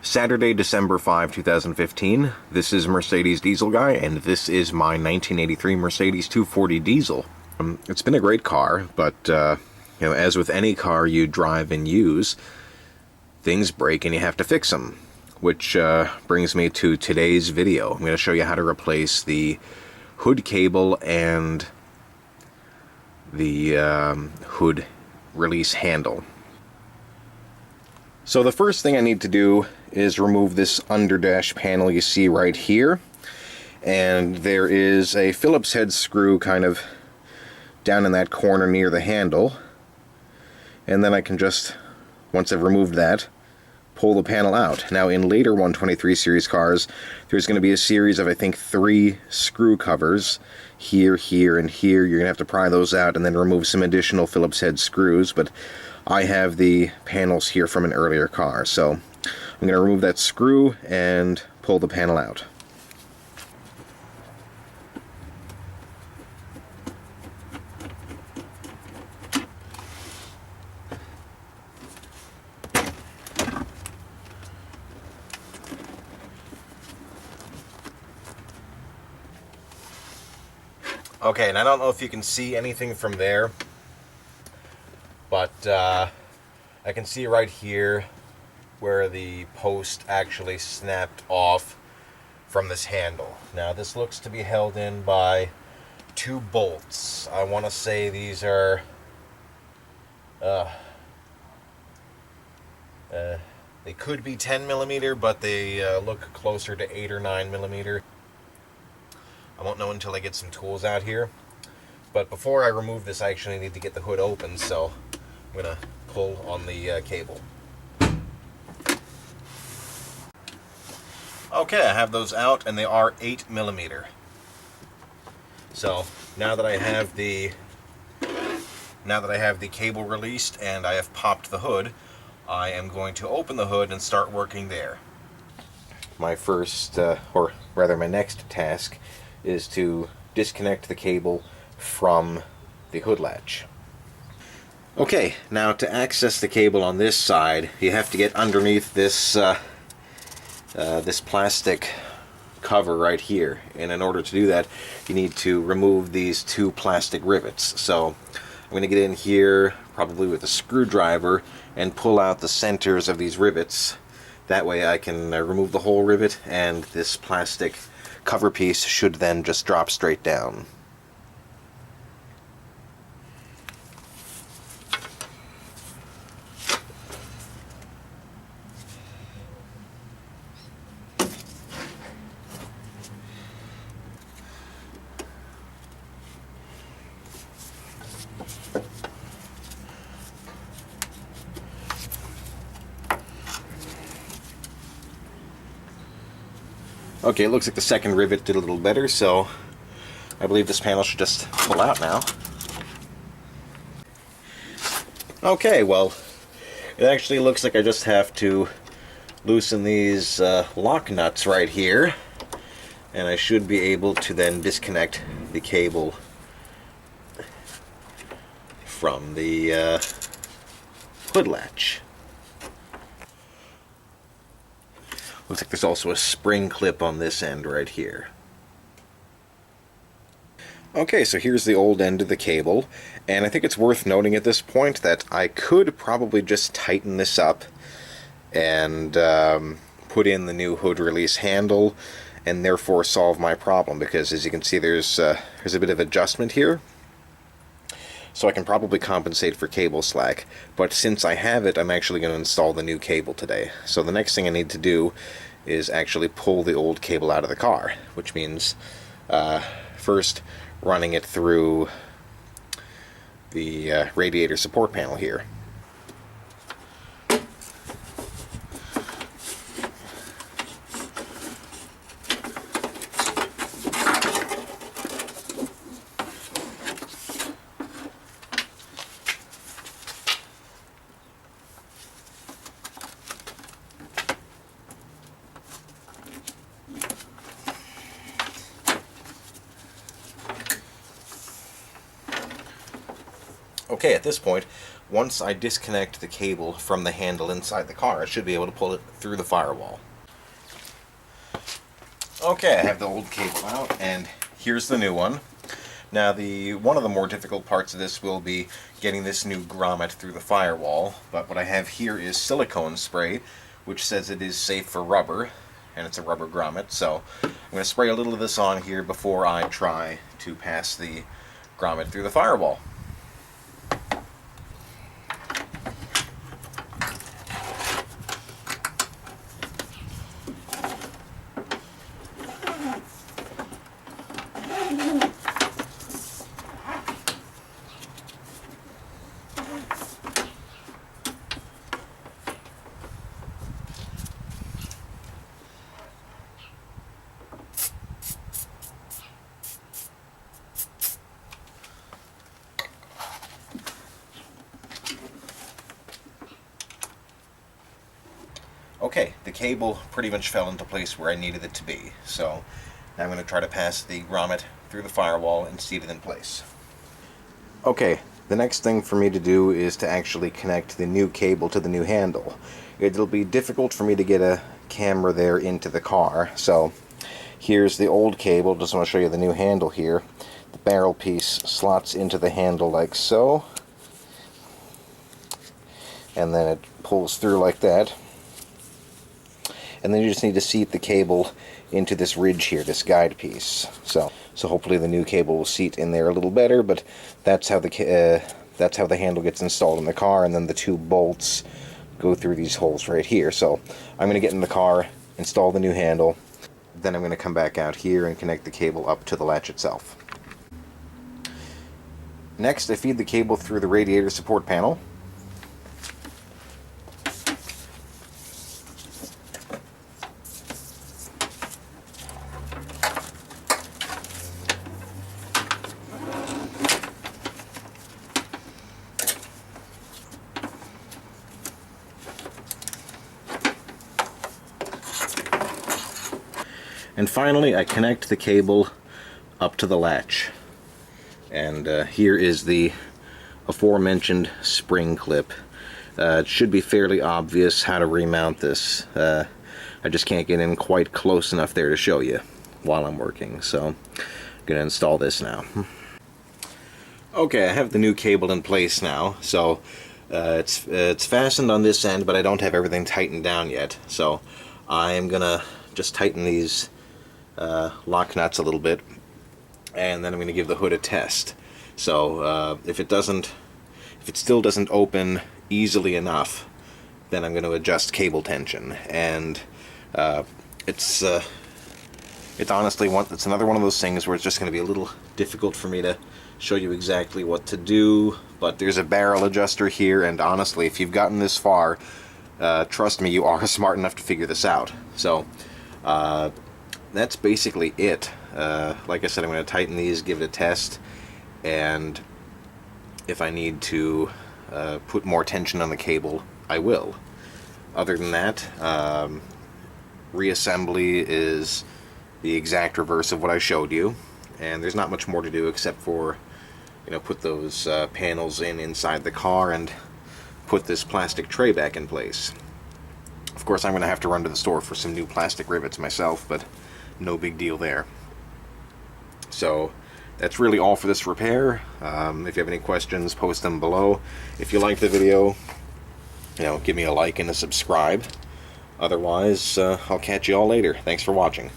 Saturday, December 5, 2015. This is Mercedes Diesel Guy, and this is my 1983 Mercedes 240 diesel. It's been a great car, but as with any car you drive and use, things break and you have to fix them. Which brings me to today's video. I'm going to show you how to replace the hood cable and the hood release handle. So the first thing I need to do is remove this underdash panel you see right here, and there is a Phillips head screw kind of down in that corner near the handle, and then I can just, once I've removed that, pull the panel out. Now in later 123 series cars there's going to be a series of I think 3 screw covers here, here, and here. You're going to have to pry those out and then remove some additional Phillips head screws, but I have the panels here from an earlier car, so I'm going to remove that screw and pull the panel out. Okay, and I don't know if you can see anything from there, but I can see right here where the post actually snapped off from this handle. Now this looks to be held in by 2 bolts. I want to say these are they could be 10mm, but they look closer to 8 or 9mm. I won't know until I get some tools out here. But before I remove this, I actually need to get the hood open, so I'm going to pull on the cable. Okay, I have those out, and they are 8mm. So now that I have the cable released and I have popped the hood, I am going to open the hood and start working there. My first, or rather my next task, is to disconnect the cable from the hood latch. Okay, now to access the cable on this side, you have to get underneath this this plastic cover right here, and in order to do that you need to remove these 2 plastic rivets. So I'm going to get in here probably with a screwdriver and pull out the centers of these rivets. That way I can remove the whole rivet, and this plastic cover piece should then just drop straight down. Okay, it looks like the second rivet did a little better, so I believe this panel should just pull out now. Okay, well, it actually looks like I just have to loosen these lock nuts right here, and I should be able to then disconnect the cable from the hood latch. Looks like there's also a spring clip on this end right here. Okay, so here's the old end of the cable, and I think it's worth noting at this point that I could probably just tighten this up and put in the new hood release handle and therefore solve my problem, because as you can see there's a bit of adjustment here. So I can probably compensate for cable slack, but since I have it, I'm actually going to install the new cable today. So the next thing I need to do is actually pull the old cable out of the car, which means first running it through the radiator support panel here. Okay, at this point, once I disconnect the cable from the handle inside the car, I should be able to pull it through the firewall. Okay, I have the old cable out, and here's the new one. Now, one of the more difficult parts of this will be getting this new grommet through the firewall, but what I have here is silicone spray, which says it is safe for rubber, and it's a rubber grommet, so I'm going to spray a little of this on here before I try to pass the grommet through the firewall. Okay, the cable pretty much fell into place where I needed it to be, so now I'm going to try to pass the grommet through the firewall and seat it in place. Okay, the next thing for me to do is to actually connect the new cable to the new handle. It'll be difficult for me to get a camera there into the car, so here's the old cable. Just want to show you the new handle here. The barrel piece slots into the handle like so, and then it pulls through like that. And then you just need to seat the cable into this ridge here, this guide piece. So hopefully the new cable will seat in there a little better, but that's how the handle gets installed in the car, and then the two bolts go through these holes right here. So I'm going to get in the car, install the new handle, then I'm going to come back out here and connect the cable up to the latch itself. Next, I feed the cable through the radiator support panel. And finally, I connect the cable up to the latch. And here is the aforementioned spring clip. It should be fairly obvious how to remount this. I just can't get in quite close enough there to show you while I'm working. So I'm going to install this now. Okay, I have the new cable in place now. So it's fastened on this end, but I don't have everything tightened down yet. So I'm going to just tighten these lock nuts a little bit, and then I'm going to give the hood a test. So if it still doesn't open easily enough, then I'm going to adjust cable tension. And it's honestly it's another one of those things where it's just going to be a little difficult for me to show you exactly what to do. But there's a barrel adjuster here, and honestly, if you've gotten this far, trust me, you are smart enough to figure this out. So that's basically it. Like I said, I'm going to tighten these, give it a test, and if I need to put more tension on the cable, I will. Other than that, reassembly is the exact reverse of what I showed you, and there's not much more to do except for, put those panels inside the car and put this plastic tray back in place. Of course, I'm going to have to run to the store for some new plastic rivets myself, but no big deal there. So that's really all for this repair. If you have any questions, post them below. If you like the video, give me a like and a subscribe. Otherwise, I'll catch you all later. Thanks for watching.